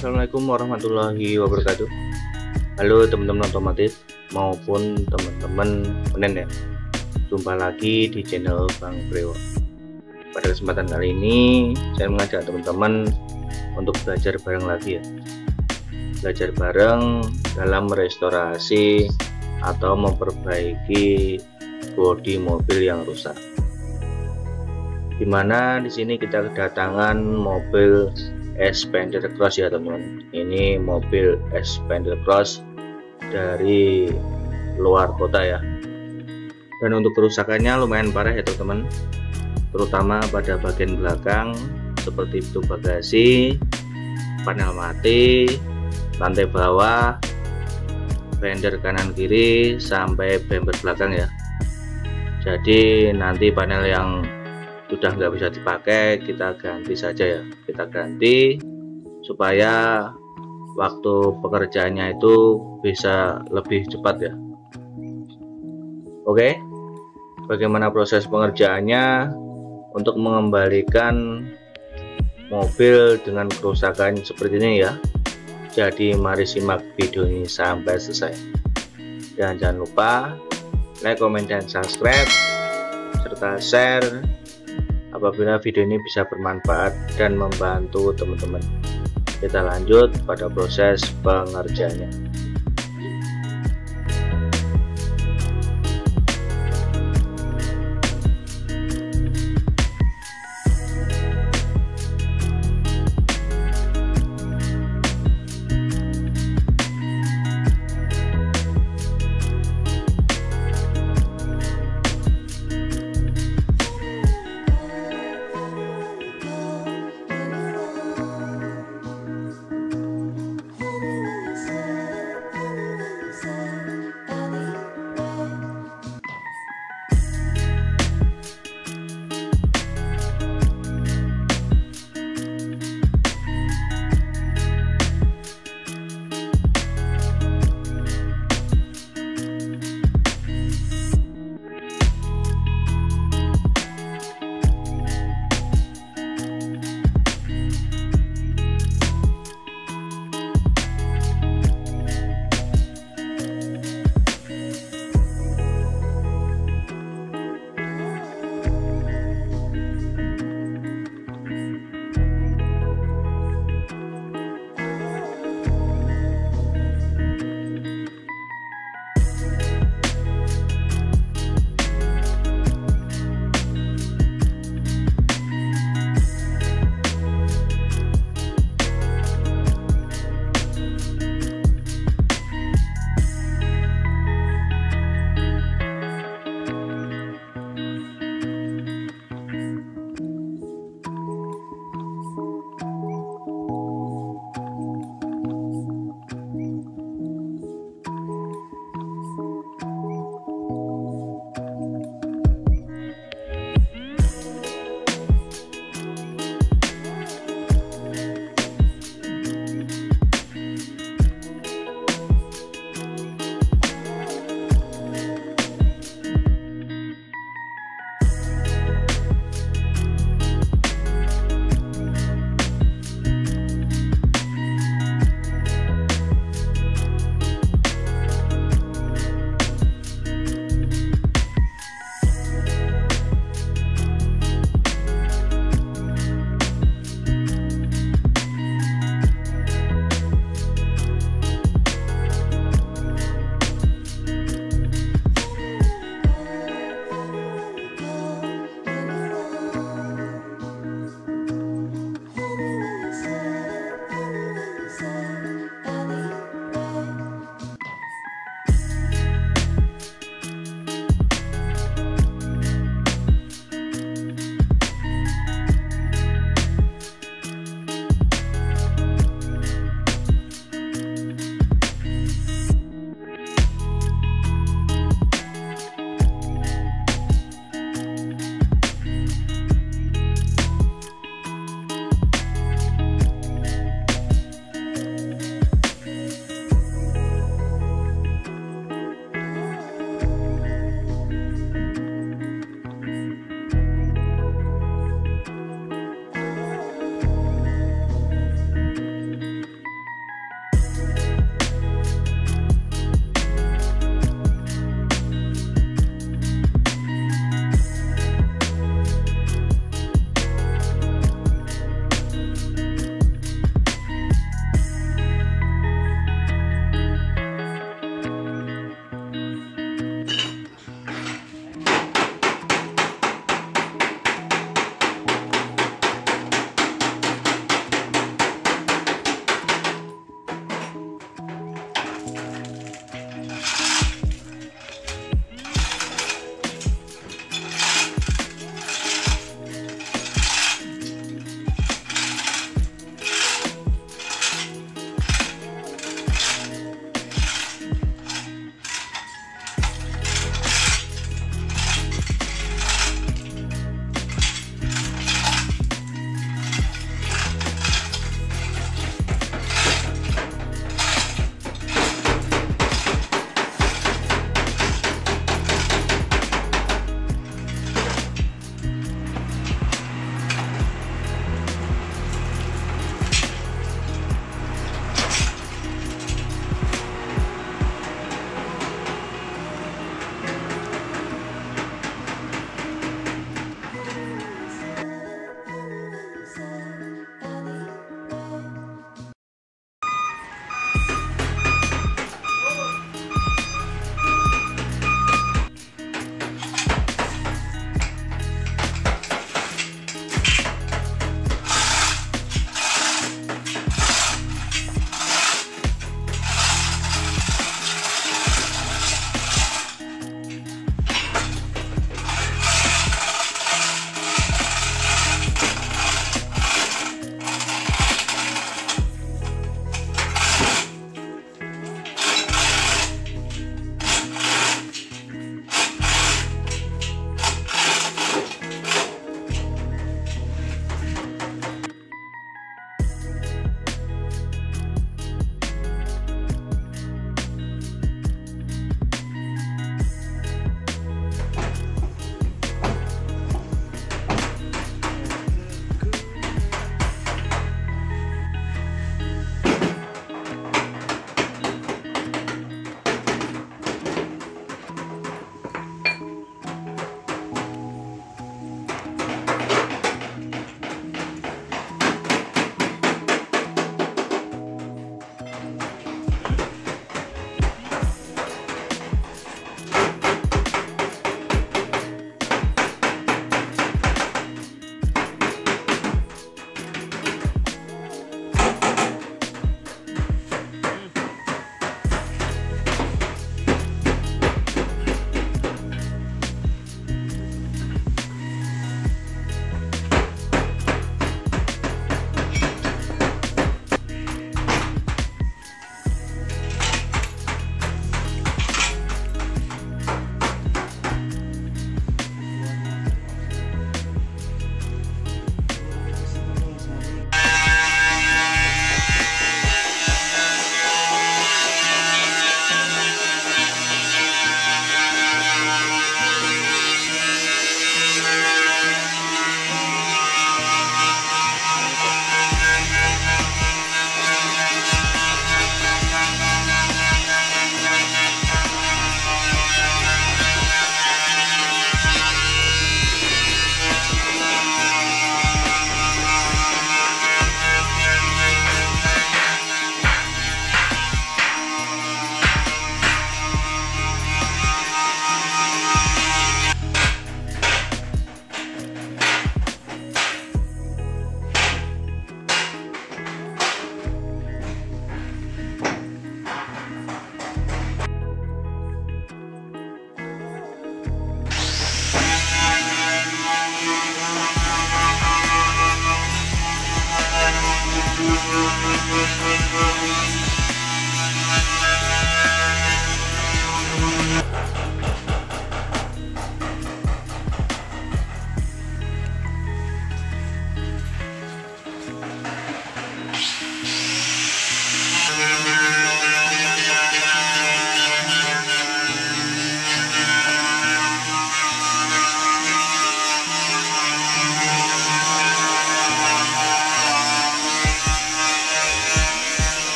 Assalamualaikum warahmatullahi wabarakatuh. Halo teman-teman otomotif maupun teman-teman penen ya. Jumpa lagi di channel Bang Brewo. Pada kesempatan kali ini saya mengajak teman-teman untuk belajar bareng lagi ya. Belajar bareng dalam merestorasi atau memperbaiki bodi mobil yang rusak. Dimana di sini kita kedatangan mobil Xpander Cross ya teman-teman. Ini mobil Xpander Cross dari luar kota ya. Dan untuk kerusakannya lumayan parah ya teman-teman, terutama pada bagian belakang seperti pintu bagasi, panel mati, lantai bawah, fender kanan kiri sampai bumper belakang ya. Jadi nanti panel yang sudah nggak bisa dipakai kita ganti saja ya, kita ganti supaya waktu pekerjaannya itu bisa lebih cepat ya. Oke, bagaimana proses pengerjaannya untuk mengembalikan mobil dengan kerusakan seperti ini ya. Jadi mari simak video ini sampai selesai, dan jangan lupa like, comment, dan subscribe serta share apabila video ini bisa bermanfaat dan membantu teman-teman. Kita lanjut pada proses pengerjaannya.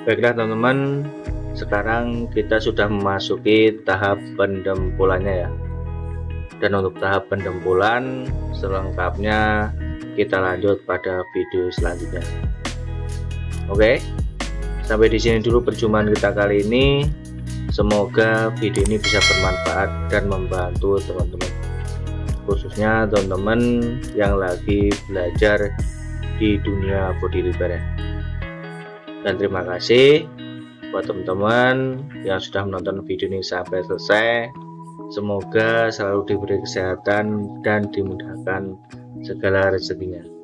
Baiklah teman-teman, sekarang kita sudah memasuki tahap pendempulannya ya. Dan untuk tahap pendempulan selengkapnya kita lanjut pada video selanjutnya. Oke, sampai di sini dulu perjumpaan kita kali ini. Semoga video ini bisa bermanfaat dan membantu teman-teman, khususnya teman-teman yang lagi belajar di dunia body repair ya. Dan terima kasih buat teman-teman yang sudah menonton video ini sampai selesai. Semoga selalu diberi kesehatan dan dimudahkan segala rezekinya.